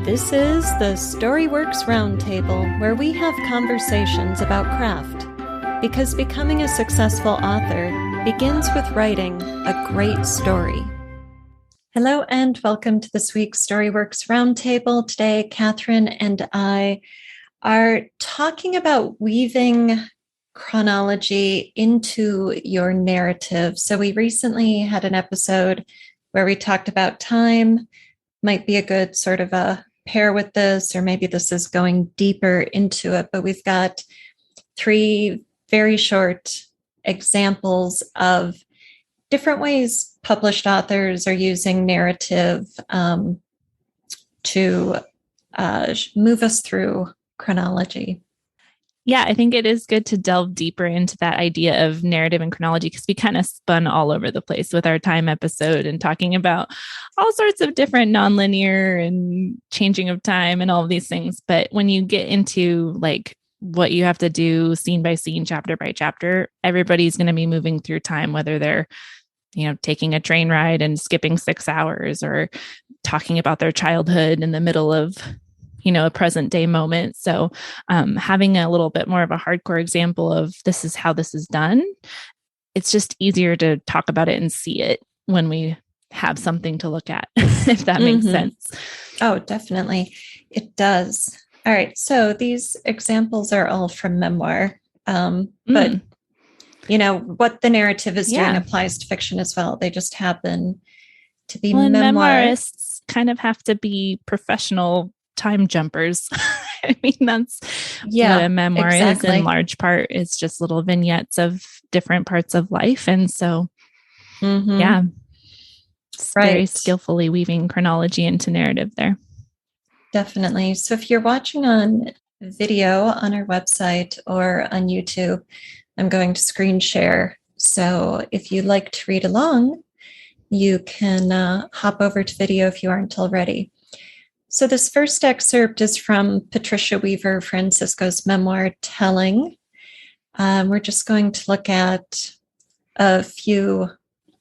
This is the Storyworks Roundtable, where we have conversations about craft. Because becoming a successful author begins with writing a great story. Hello and welcome to this week's Storyworks Roundtable. Today, Kathryn and I are talking about weaving chronology into your narrative. So we recently had an episode where we talked about time. Might be a good sort of a pair with this, or maybe this is going deeper into it, but we've got 3 very short examples of different ways published authors are using narrative to move us through chronology. Yeah, I think it is good to delve deeper into that idea of narrative and chronology, because we kind of spun all over the place with our time episode and talking about all sorts of different nonlinear and changing of time and all of these things. But when you get into like what you have to do scene by scene, chapter by chapter, everybody's going to be moving through time, whether they're, taking a train ride and skipping 6 hours, or talking about their childhood in the middle of a present day moment. So having a little bit more of a hardcore example of this is how this is done, it's just easier to talk about it and see it when we have something to look at, if that makes sense. Oh, definitely. It does. All right. So these examples are all from memoir, but what the narrative is doing applies to fiction as well. They just happen to be memoirists kind of have to be professional time jumpers. I mean, that's what a memoir is in large part. It's just little vignettes of different parts of life. And so, it's very skillfully weaving chronology into narrative there. Definitely. So if you're watching on video on our website or on YouTube, I'm going to screen share. So if you'd like to read along, you can hop over to video if you aren't already. So this first excerpt is from Patricia Weaver, Francisco's memoir, Telling. We're just going to look at a few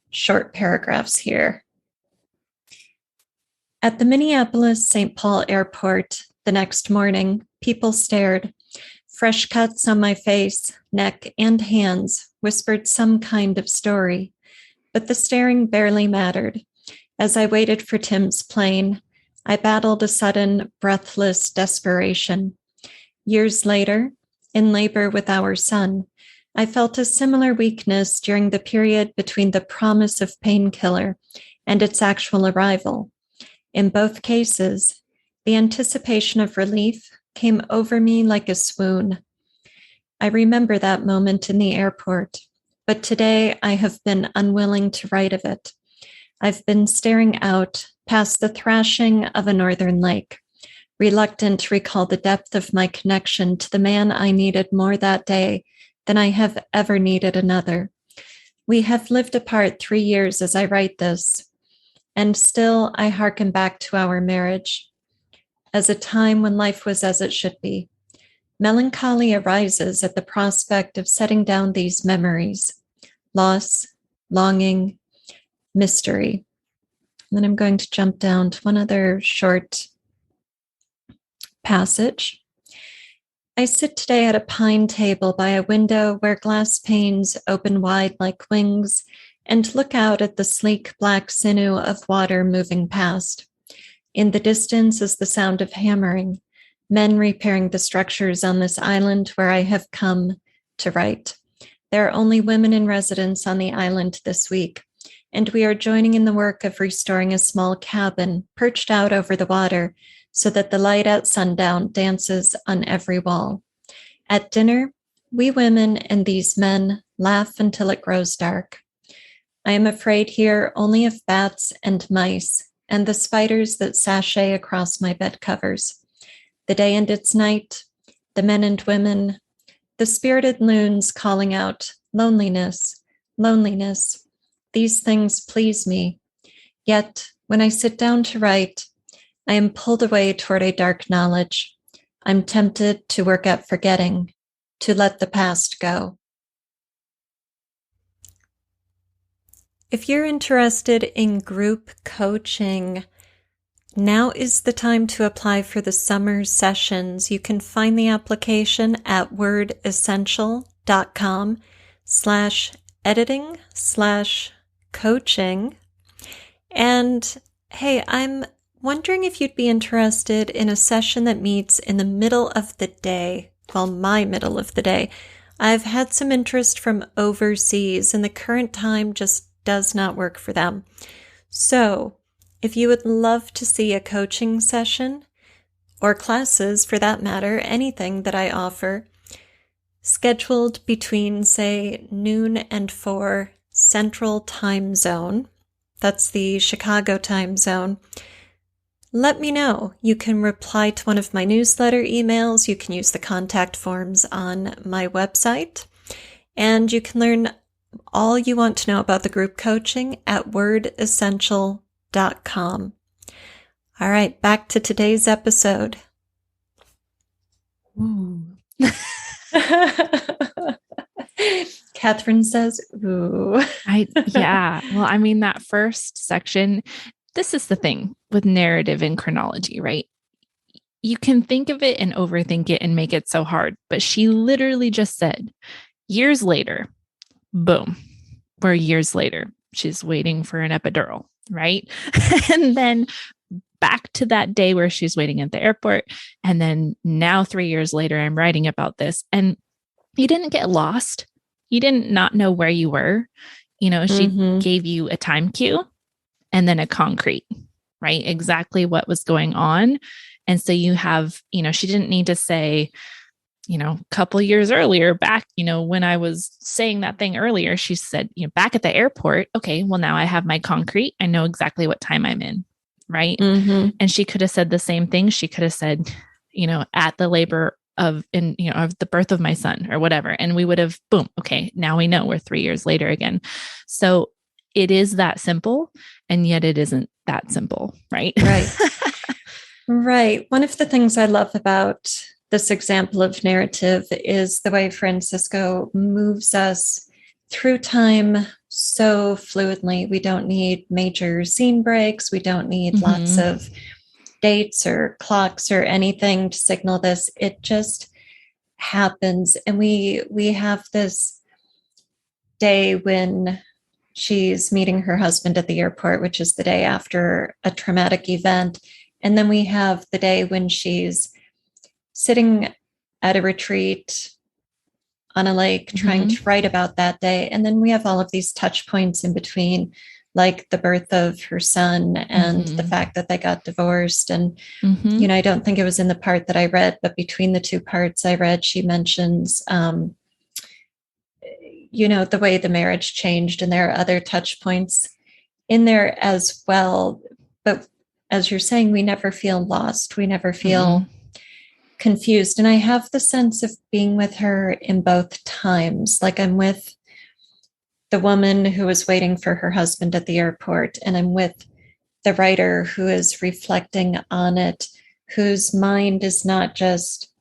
short paragraphs here. At the Minneapolis-St. Paul airport the next morning, people stared. Fresh cuts on my face, neck, and hands whispered some kind of story, but the staring barely mattered. As I waited for Tim's plane, I battled a sudden, breathless desperation. Years later, in labor with our son, I felt a similar weakness during the period between the promise of painkiller and its actual arrival. In both cases, the anticipation of relief came over me like a swoon. I remember that moment in the airport, but today I have been unwilling to write of it. I've been staring out past the thrashing of a northern lake, reluctant to recall the depth of my connection to the man I needed more that day than I have ever needed another. We have lived apart 3 years as I write this, and still I hearken back to our marriage as a time when life was as it should be. Melancholy arises at the prospect of setting down these memories, loss, longing, mystery. And then I'm going to jump down to one other short passage. I sit today at a pine table by a window where glass panes open wide like wings and look out at the sleek black sinew of water moving past. In the distance is the sound of hammering, men repairing the structures on this island where I have come to write. There are only women in residence on the island this week, and we are joining in the work of restoring a small cabin perched out over the water so that the light at sundown dances on every wall. At dinner, we women and these men laugh until it grows dark. I am afraid here only of bats and mice and the spiders that sashay across my bed covers. The day and its night, the men and women, the spirited loons calling out, loneliness, loneliness. These things please me. Yet, when I sit down to write, I am pulled away toward a dark knowledge. I'm tempted to work at forgetting, to let the past go. If you're interested in group coaching, Now is the time to apply for the summer sessions. You can find the application at wordessential.com/editing/coaching. And hey, I'm wondering if you'd be interested in a session that meets in the middle of the day. Well, my middle of the day. I've had some interest from overseas, and the current time just does not work for them. So, if you would love to see a coaching session, or classes for that matter, anything that I offer, scheduled between, say, noon and 4 Central Time Zone, that's the Chicago time zone, let me know. You can reply to one of my newsletter emails, you can use the contact forms on my website, and you can learn all you want to know about the group coaching at wordessential.com. All right, back to today's episode. Ooh. Kathryn says, ooh. Yeah. Well, I mean, that first section, this is the thing with narrative and chronology, right? You can think of it and overthink it and make it so hard. But she literally just said, years later, boom, we're years later. She's waiting for an epidural, right? And then back to that day where she's waiting at the airport. And then now 3 years later, I'm writing about this. And you didn't get lost. You didn't not know where you were. She gave you a time cue and then a concrete, right? Exactly what was going on. And so you have, she didn't need to say, a couple years earlier back, when I was saying that thing earlier, she said, back at the airport. Okay, well, now I have my concrete. I know exactly what time I'm in. Right. And she could have said the same thing. She could have said, at the labor of the birth of my son or whatever. And we would have, boom. Okay. Now we know we're 3 years later again. So it is that simple. And yet it isn't that simple. Right. Right. Right. One of the things I love about this example of narrative is the way Francisco moves us through time so fluidly. We don't need major scene breaks. We don't need lots of dates or clocks or anything to signal this. It just happens. And we have this day when she's meeting her husband at the airport, which is the day after a traumatic event. And then we have the day when she's sitting at a retreat on a lake trying to write about that day. And then we have all of these touch points in between, like the birth of her son and the fact that they got divorced. And, I don't think it was in the part that I read, but between the two parts I read, she mentions, the way the marriage changed. And there are other touch points in there as well. But as you're saying, we never feel lost. We never feel confused. And I have the sense of being with her in both times. Like I'm with the woman who was waiting for her husband at the airport, and I'm with the writer who is reflecting on it, whose mind is not just,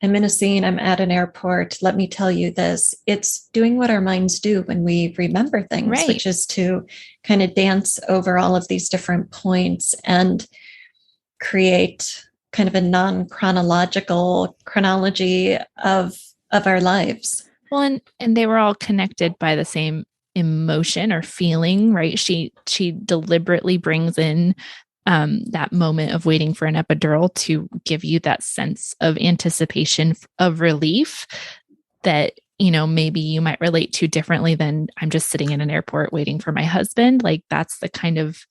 I'm in a scene, I'm at an airport, let me tell you this. It's doing what our minds do when we remember things, which is to kind of dance over all of these different points and create kind of a non-chronological chronology of our lives. Well, and they were all connected by the same emotion or feeling, right? She deliberately brings in that moment of waiting for an epidural to give you that sense of anticipation of relief that, maybe you might relate to differently than I'm just sitting in an airport waiting for my husband. Like that's the kind of,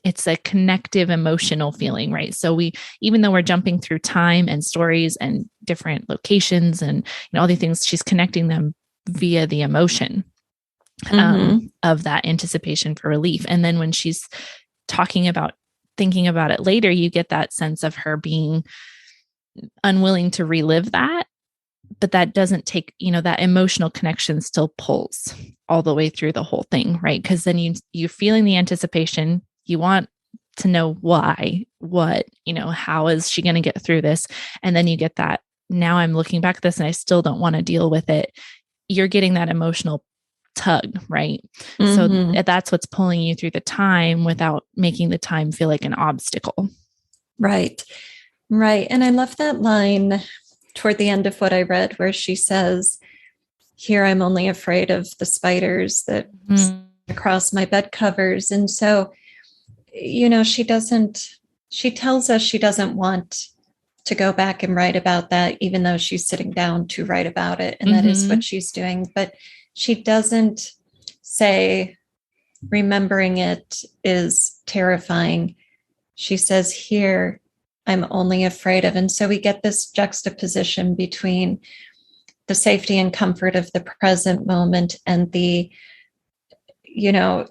it's a connective emotional feeling, right? So even though we're jumping through time and stories and different locations and all these things, she's connecting them via the emotion of that anticipation for relief. And then when she's thinking about it later, you get that sense of her being unwilling to relive that, but that doesn't take, that emotional connection still pulls all the way through the whole thing, right? Because then you're feeling the anticipation. You want to know why, how is she going to get through this? And then you get that, now I'm looking back at this and I still don't want to deal with it. You're getting that emotional tug, right? So Mm-hmm. that's what's pulling you through the time without making the time feel like an obstacle. Right. Right. And I love that line toward the end of what I read where she says, here I'm only afraid of the spiders that across my bed covers. And so, she tells us she doesn't want to go back and write about that, even though she's sitting down to write about it. And that is what she's doing. But she doesn't say remembering it is terrifying. She says, here, I'm only afraid of. And so we get this juxtaposition between the safety and comfort of the present moment and the,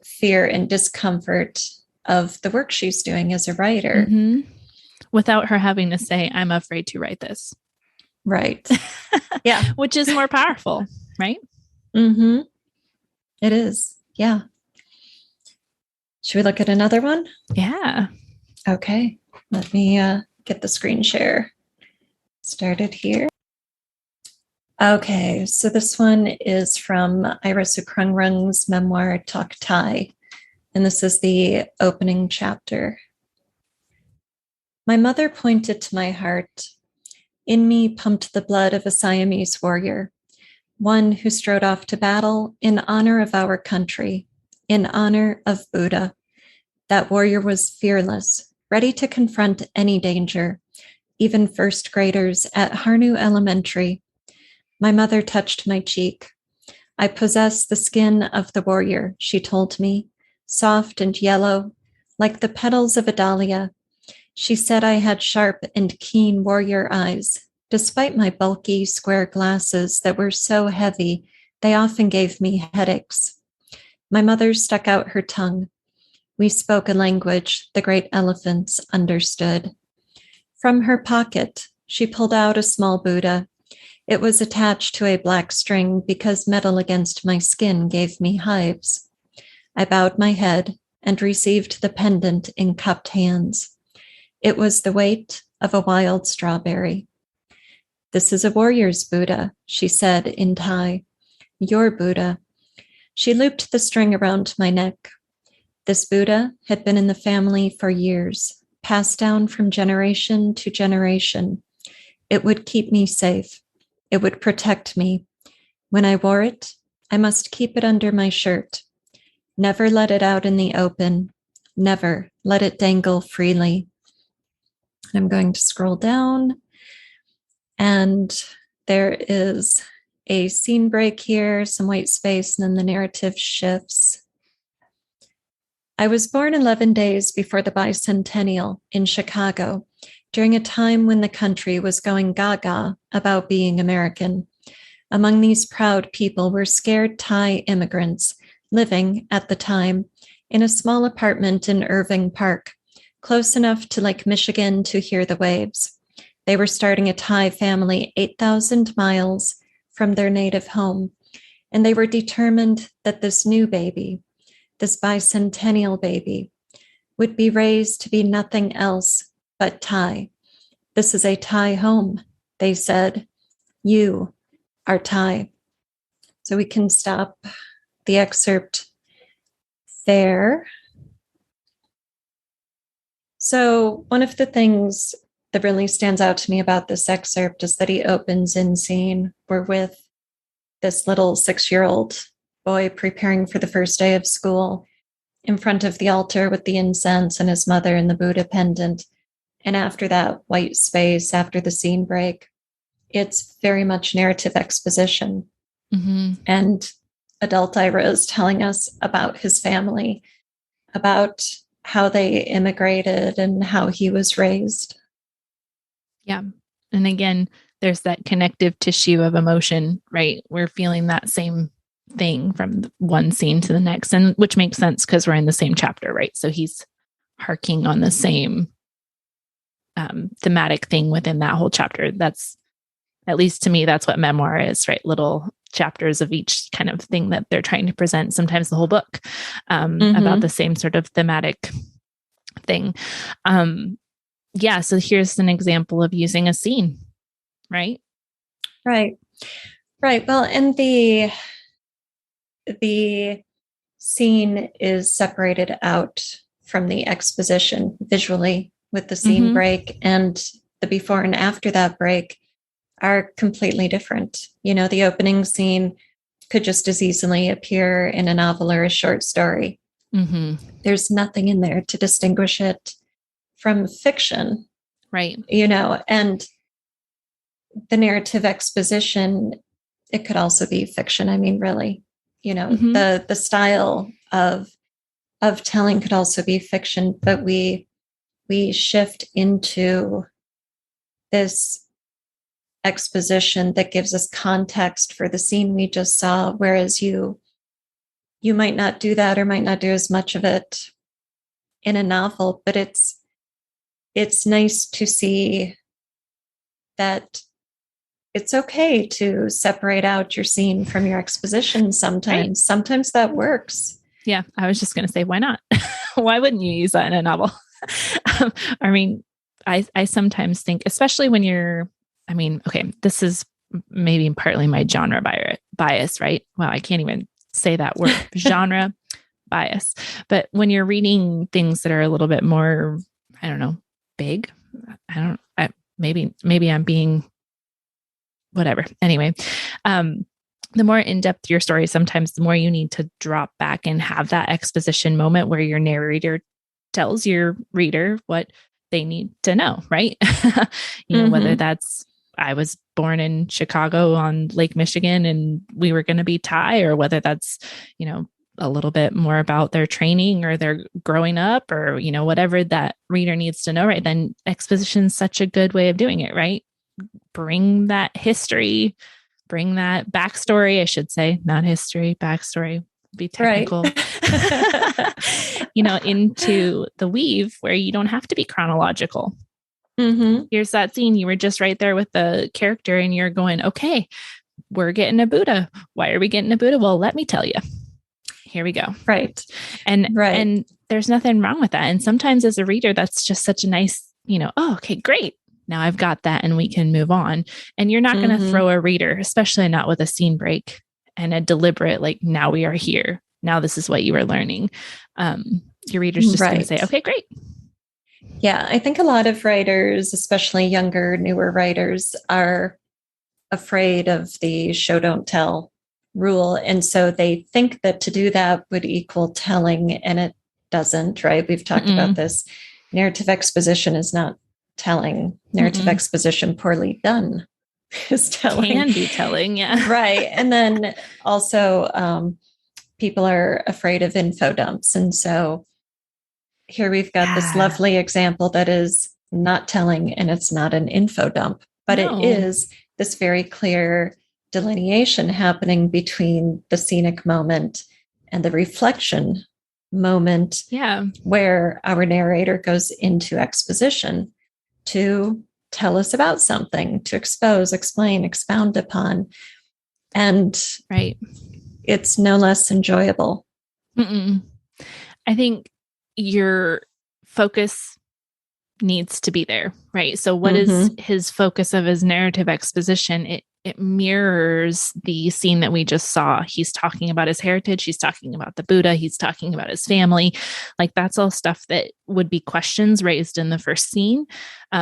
fear and discomfort of the work she's doing as a writer. Without her having to say, I'm afraid to write this. Right. Yeah. Which is more powerful, right? Mm-hmm. It is. Yeah. Should we look at another one? Yeah. Okay. Let me get the screen share started here. Okay. So this one is from Ira Sukruangrung's memoir, Talk Thai. And this is the opening chapter. My mother pointed to my heart. In me pumped the blood of a Siamese warrior, one who strode off to battle in honor of our country, in honor of Buddha. That warrior was fearless, ready to confront any danger, even first graders at Harnu Elementary. My mother touched my cheek. I possess the skin of the warrior, she told me, soft and yellow, like the petals of a dahlia. She said I had sharp and keen warrior eyes, despite my bulky, square glasses that were so heavy they often gave me headaches. My mother stuck out her tongue. We spoke a language the great elephants understood. From her pocket, she pulled out a small Buddha. It was attached to a black string because metal against my skin gave me hives. I bowed my head and received the pendant in cupped hands. It was the weight of a wild strawberry. This is a warrior's Buddha, she said in Thai. Your Buddha. She looped the string around my neck. This Buddha had been in the family for years, passed down from generation to generation. It would keep me safe. It would protect me. When I wore it, I must keep it under my shirt. Never let it out in the open. Never let it dangle freely. I'm going to scroll down, and there is a scene break here, some white space, and then the narrative shifts. I was born 11 days before the bicentennial in Chicago, during a time when the country was going gaga about being American. Among these proud people were scared Thai immigrants living, at the time, in a small apartment in Irving Park, close enough to Lake Michigan to hear the waves. They were starting a Thai family 8,000 miles from their native home, and they were determined that this new baby, this bicentennial baby, would be raised to be nothing else but Thai. This is a Thai home, they said. You are Thai. So we can stop the excerpt there. So one of the things that really stands out to me about this excerpt is that he opens in scene. We're with this little 6-year-old boy preparing for the first day of school in front of the altar with the incense and his mother and the Buddha pendant. And after that white space, after the scene break, it's very much narrative exposition. And adult Ira is telling us about his family, about how they immigrated and how he was raised. Yeah. And again, there's that connective tissue of emotion, right? We're feeling that same thing from one scene to the next, and which makes sense because we're in the same chapter, right? So he's harking on the same thematic thing within that whole chapter. That's, at least to me, that's what memoir is, right? Little chapters of each kind of thing that they're trying to present, sometimes the whole book, about the same sort of thematic thing. Yeah, so here's an example of using a scene, right? Right. Well, and the the scene is separated out from the exposition visually with the scene break, and the before and after that break are completely different. The opening scene could just as easily appear in a novel or a short story. There's nothing in there to distinguish it from fiction. Right. And the narrative exposition, it could also be fiction. I mean, really, the style of telling could also be fiction, but we shift into this exposition that gives us context for the scene we just saw, whereas you might not do that, or might not do as much of it in a novel. But it's nice to see that it's okay to separate out your scene from your exposition sometimes. Right. Sometimes that works. Yeah, I was just going to say, why not? Why wouldn't you use that in a novel? I mean, I sometimes think, especially when okay, this is maybe partly my genre bias, right? Wow, I can't even say that word, genre bias. But when you're reading things that are a little bit more, I don't know, big, maybe I'm being whatever. Anyway, the more in-depth your story, sometimes the more you need to drop back and have that exposition moment where your narrator tells your reader what they need to know, right? Whether that's, I was born in Chicago on Lake Michigan and we were going to be Thai, or whether that's, a little bit more about their training or their growing up, or, whatever that reader needs to know, right? Then exposition is such a good way of doing it, right? Bring that history, bring that backstory, I should say, not history, backstory, be technical, right. Into the weave where you don't have to be chronological. Here's that scene. You were just right there with the character and you're going, okay, we're getting a Buddha. Why are we getting a Buddha? Well, let me tell you. Here we go. Right. And there's nothing wrong with that. And sometimes as a reader, that's just such a nice, oh, okay, great. Now I've got that and we can move on. And you're not going to throw a reader, especially not with a scene break and a deliberate, like, now we are here. Now this is what you are learning. Your reader's just going to say, okay, great. Yeah. I think a lot of writers, especially younger, newer writers, are afraid of the show, don't tell rule. And so they think that to do that would equal telling, and it doesn't, right? We've talked about this. Narrative exposition is not telling. Narrative exposition poorly done is telling. Can be telling, yeah. Right. And then also people are afraid of info dumps. And so here we've got this lovely example that is not telling, and it's not an info dump, but it is this very clear delineation happening between the scenic moment and the reflection moment, where our narrator goes into exposition to tell us about something, to expose, explain, expound upon. And it's no less enjoyable. I think your focus needs to be there, right? So what is his focus of his narrative exposition? It mirrors the scene that we just saw. He's talking about his heritage. He's talking about the Buddha. He's talking about his family. Like, that's all stuff that would be questions raised in the first scene.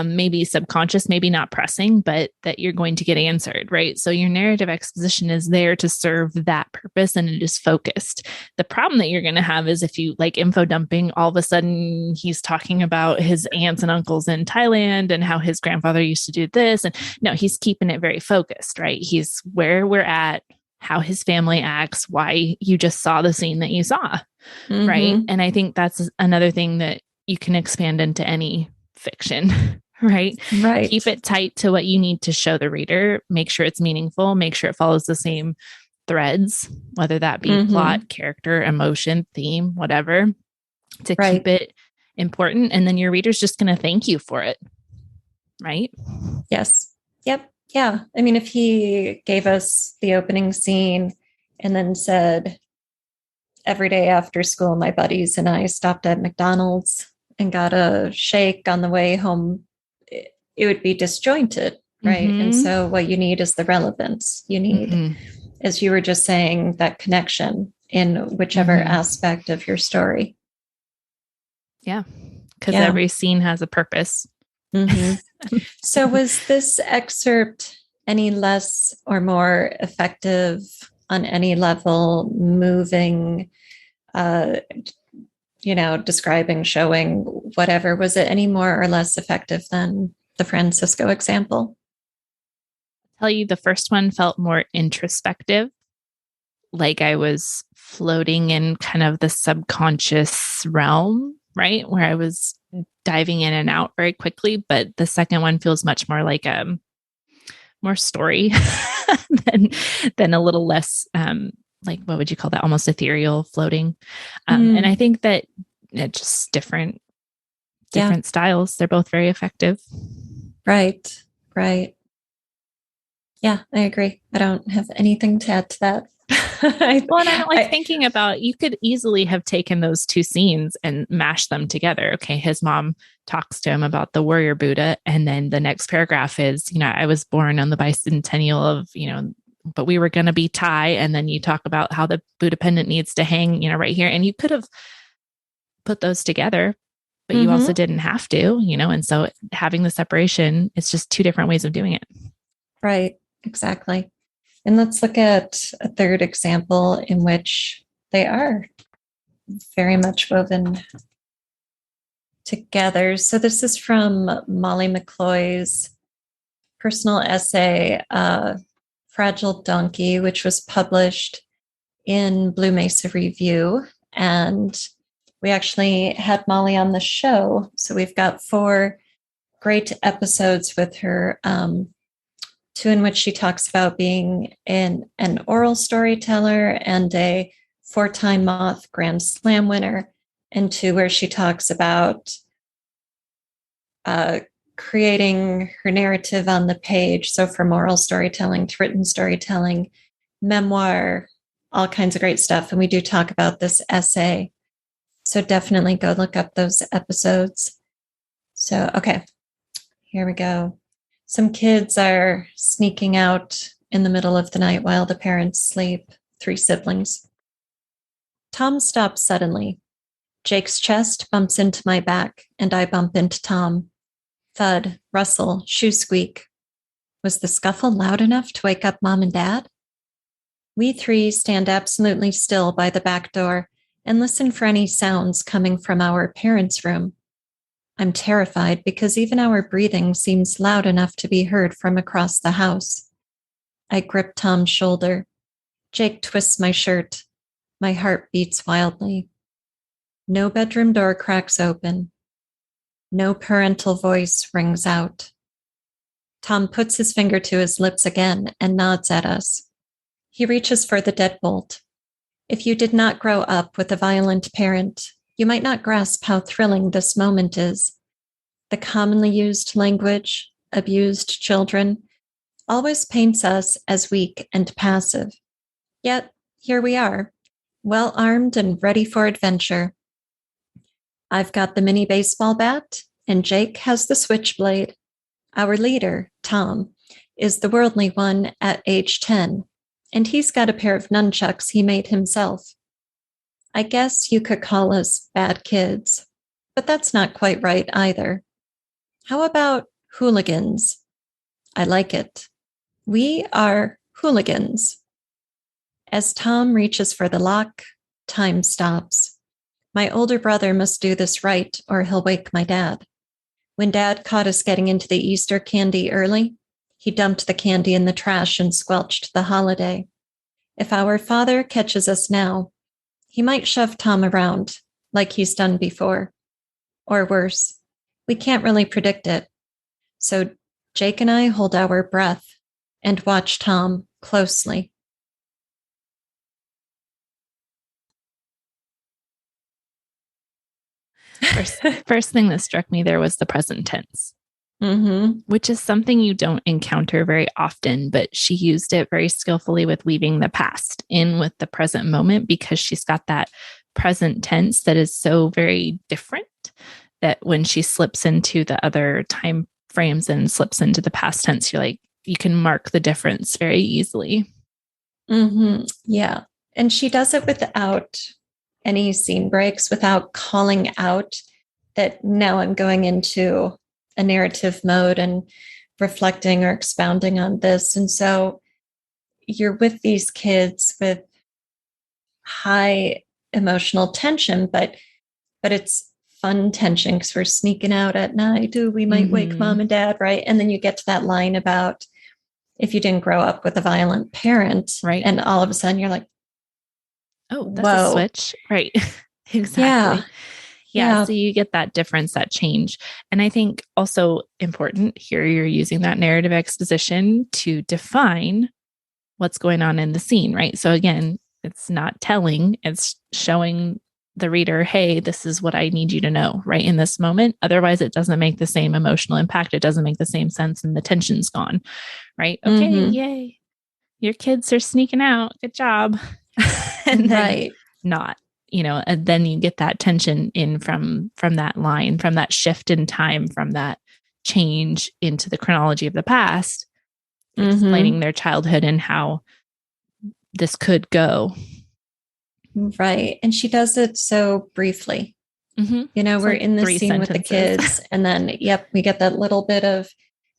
Maybe subconscious, maybe not pressing, but that you're going to get answered, right? So your narrative exposition is there to serve that purpose, and it is focused. The problem that you're going to have is if you like info dumping, all of a sudden he's talking about his aunts and uncles in Thailand and how his grandfather used to do this. And no, he's keeping it very focused, right? He's where we're at, how his family acts, why you just saw the scene that you saw, right? And I think that's another thing that you can expand into any fiction, right? Keep it tight to what you need to show the reader. Make sure it's meaningful. Make sure it follows the same threads, whether that be plot, character, emotion, theme, whatever, to keep it important. And then your reader's just going to thank you for it, right? Yes. Yep. Yeah. I mean, if he gave us the opening scene and then said, every day after school, my buddies and I stopped at McDonald's and got a shake on the way home, it would be disjointed, right? And so what you need is the relevance. You need as you were just saying, that connection in whichever aspect of your story. Yeah, because every scene has a purpose. So was this excerpt any less or more effective on any level, moving, describing, showing, whatever? Was it any more or less effective than the Francisco example? I'll tell you, the first one felt more introspective, like I was floating in kind of the subconscious realm, right? Where I was diving in and out very quickly. But the second one feels much more like more story than a little less, like, what would you call that? Almost ethereal, floating. And I think that it's just different styles. They're both very effective. Right. Yeah, I agree. I don't have anything to add to that. Well, and I'm thinking about, you could easily have taken those two scenes and mashed them together. Okay, his mom talks to him about the warrior Buddha, and then the next paragraph is, I was born on the bicentennial of, but we were going to be Thai, and then you talk about how the Buddha pendant needs to hang, right here, and you could have put those together, but you also didn't have to, and so having the separation, it's just two different ways of doing it. Right, exactly. And let's look at a third example in which they are very much woven together. So this is from Molly McCloy's personal essay, Fragile Donkey, which was published in Blue Mesa Review. And we actually had Molly on the show. So we've got 4 great episodes with her, 2 in which she talks about being an oral storyteller and a 4-time Moth Grand Slam winner, and 2 where she talks about creating her narrative on the page. So from oral storytelling to written storytelling, memoir, all kinds of great stuff. And we do talk about this essay. So definitely go look up those episodes. So, okay, here we go. Some kids are sneaking out in the middle of the night while the parents sleep. 3 siblings. Tom stops suddenly. Jake's chest bumps into my back, and I bump into Tom. Thud, rustle, shoe squeak. Was the scuffle loud enough to wake up Mom and Dad? We 3 stand absolutely still by the back door and listen for any sounds coming from our parents' room. I'm terrified because even our breathing seems loud enough to be heard from across the house. I grip Tom's shoulder. Jake twists my shirt. My heart beats wildly. No bedroom door cracks open. No parental voice rings out. Tom puts his finger to his lips again and nods at us. He reaches for the deadbolt. If you did not grow up with a violent parent, you might not grasp how thrilling this moment is. The commonly used language, abused children, always paints us as weak and passive. Yet, here we are, well-armed and ready for adventure. I've got the mini baseball bat, and Jake has the switchblade. Our leader, Tom, is the worldly one at age 10, and he's got a pair of nunchucks he made himself. I guess you could call us bad kids, but that's not quite right either. How about hooligans? I like it. We are hooligans. As Tom reaches for the lock, time stops. My older brother must do this right, or he'll wake my dad. When Dad caught us getting into the Easter candy early, he dumped the candy in the trash and squelched the holiday. If our father catches us now, he might shove Tom around, like he's done before. Or worse, we can't really predict it. So Jake and I hold our breath and watch Tom closely. First thing that struck me there was the present tense, which is something you don't encounter very often, but she used it very skillfully with weaving the past in with the present moment, because she's got that present tense that is so very different that when she slips into the other time frames and slips into the past tense, you're like, you can mark the difference very easily. Yeah. And she does it without any scene breaks, without calling out that now I'm going into a narrative mode and reflecting or expounding on this. And so you're with these kids with high emotional tension, but it's fun tension because we're sneaking out at night. We might wake mom and dad, right? And then you get to that line about if you didn't grow up with a violent parent, right? And all of a sudden you're like, oh, that's a switch, right? Exactly. Yeah. So you get that difference, that change. And I think also important here, you're using that narrative exposition to define what's going on in the scene, right? So again, it's not telling, it's showing the reader, hey, this is what I need you to know right in this moment. Otherwise, it doesn't make the same emotional impact. It doesn't make the same sense and the tension's gone, right? Okay, yay. Your kids are sneaking out. Good job. And then not, and then you get that tension in from that line, from that shift in time, from that change into the chronology of the past, explaining their childhood and how this could go. Right. And she does it so briefly. We're like in this scene with the kids, and then, we get that little bit of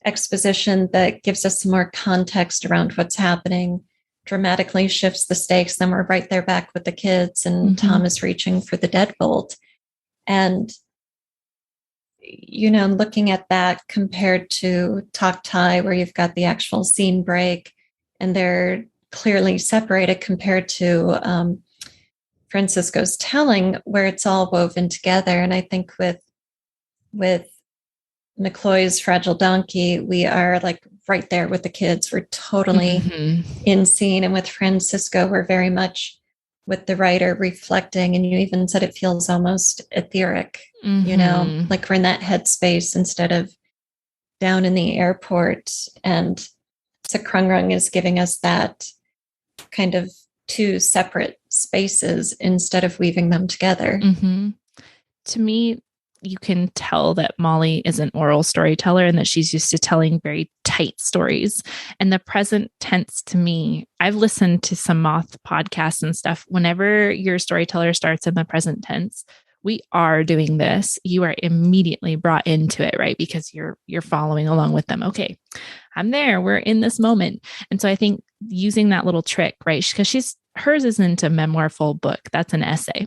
exposition that gives us some more context around what's happening, dramatically shifts the stakes. Then we're right there back with the kids, and Tom is reaching for the deadbolt. And, looking at that compared to Talk Thai, where you've got the actual scene break and they're clearly separated, compared to Francisco's telling, where it's all woven together. And I think with McCloy's Fragile Donkey, we are like right there with the kids. We're totally in scene. And with Francisco, we're very much with the writer reflecting. And you even said it feels almost etheric, like we're in that headspace instead of down in the airport. And Sukruangrung is giving us that kind of two separate spaces instead of weaving them together. To me, you can tell that Molly is an oral storyteller and that she's used to telling very tight stories. And the present tense, to me, I've listened to some Moth podcasts and stuff. Whenever your storyteller starts in the present tense, we are doing this. You are immediately brought into it, right? Because you're following along with them. Okay, I'm there. We're in this moment. And so I think using that little trick, right? Because hers isn't a memoir full book. That's an essay.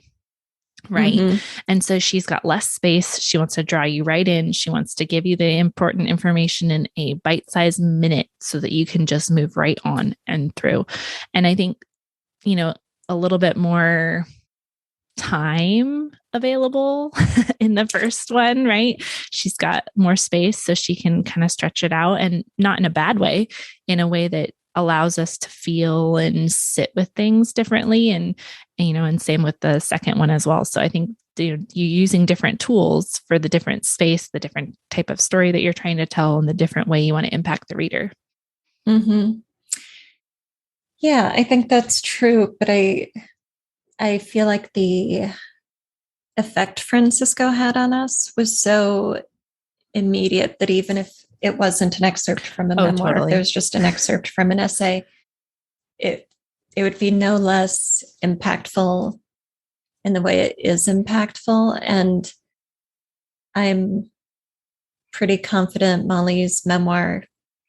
Right. And so she's got less space. She wants to draw you right in. She wants to give you the important information in a bite-sized minute so that you can just move right on and through. And I think, a little bit more time available in the first one, right? She's got more space so she can kind of stretch it out, and not in a bad way, in a way that allows us to feel and sit with things differently. And same with the second one as well. So I think you using different tools for the different space, the different type of story that you're trying to tell, and the different way you want to impact the reader. Yeah, I think that's true. But I feel like the effect Francisco had on us was so immediate that even if it wasn't an excerpt from a memoir, if there was just an excerpt from an essay, it would be no less impactful in the way it is impactful. And I'm pretty confident Molly's memoir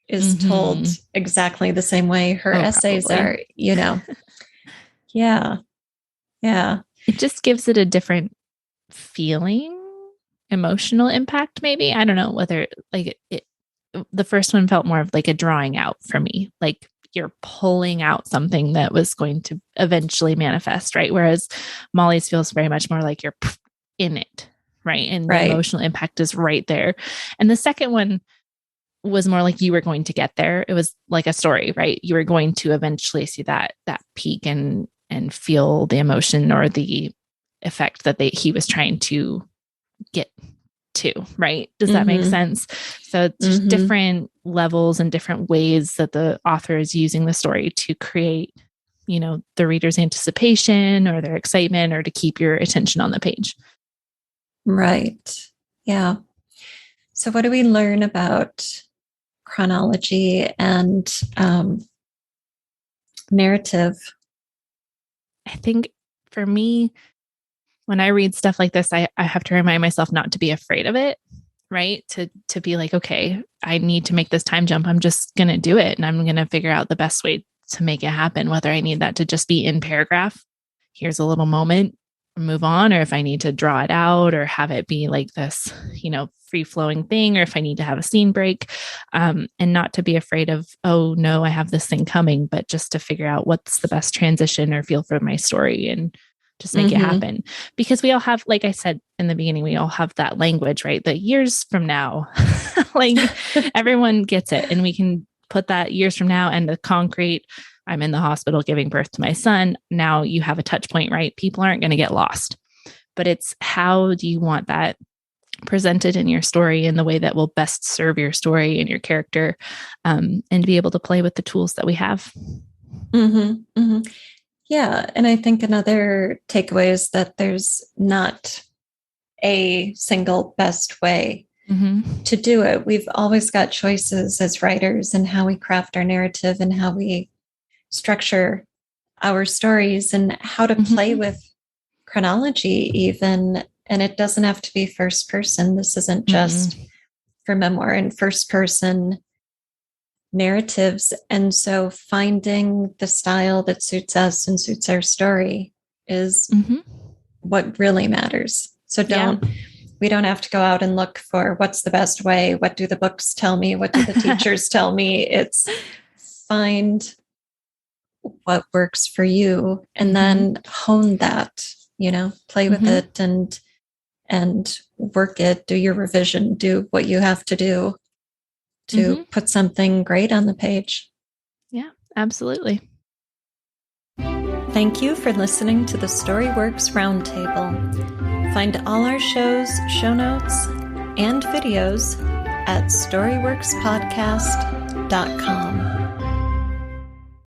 is told exactly the same way her essays are, Yeah. It just gives it a different feeling, emotional impact, maybe. I don't know whether the first one felt more of like a drawing out for me, like you're pulling out something that was going to eventually manifest, right? Whereas Molly's feels very much more like you're in it, right? And the emotional impact is right there. And the second one was more like you were going to get there. It was like a story, right? You were going to eventually see that peak and feel the emotion or the effect that he was trying to get to, right? Does that make sense? So it's just different levels and different ways that the author is using the story to create, the reader's anticipation or their excitement, or to keep your attention on the page. Right. Yeah. So what do we learn about chronology and narrative? I think for me, when I read stuff like this, I have to remind myself not to be afraid of it, right? To be like, okay, I need to make this time jump. I'm just going to do it. And I'm going to figure out the best way to make it happen, whether I need that to just be in paragraph. Here's a little moment, move on, or if I need to draw it out or have it be like this, free flowing thing, or if I need to have a scene break, and not to be afraid of, oh no, I have this thing coming, but just to figure out what's the best transition or feel for my story and just make it happen. Because we all have, like I said in the beginning, we all have that language, right? That years from now, like everyone gets it. And we can put that years from now and the concrete, I'm in the hospital giving birth to my son. Now you have a touch point, right? People aren't going to get lost, but it's how do you want that presented in your story in the way that will best serve your story and your character, and be able to play with the tools that we have. Yeah. And I think another takeaway is that there's not a single best way to do it. We've always got choices as writers in how we craft our narrative and how we structure our stories and how to play with chronology even. And it doesn't have to be first person. This isn't just for memoir and first person narratives. And so finding the style that suits us and suits our story is what really matters. So we don't have to go out and look for what's the best way. What do the books tell me? What do the teachers tell me? It's find what works for you and then hone that, play with it and work it, do your revision, do what you have to do to put something great on the page. Yeah, absolutely. Thank you for listening to the Storyworks Roundtable. Find all our shows, show notes, and videos at storyworkspodcast.com.